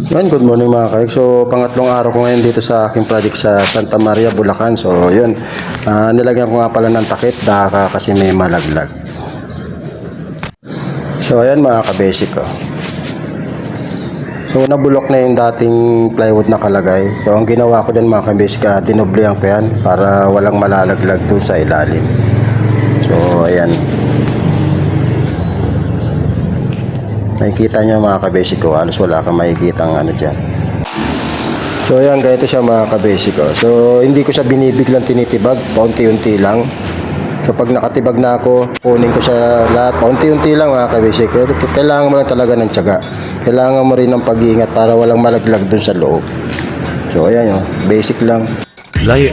Yan, good morning mga kaik. So, pangatlong araw ko ngayon dito sa aking project sa Santa Maria, Bulacan. So, yun. Nilagyan ko nga pala ng takip kasi may malaglag. So, ayan mga ka-basic ko. So, nabulok na yung dating plywood na kalagay. So, ang ginawa ko dyan mga ka-basic, dinoblihan ko yan para walang malalaglag doon sa ilalim. So, ayan. Nakikita nyo mga ka-basic ko, halos wala kang makikita ang ano dyan. So ayan, ganito siya mga ka-basic ko. So hindi ko siya binibiglang tinitibag, paunti-unti lang. So pag nakatibag na ako, kunin ko siya lahat, paunti-unti lang mga ka-basic. Kailangan mo lang talaga ng tiyaga. Kailangan mo rin ng pag-iingat para walang malaglag dun sa loob. So ayan, basic lang. Lay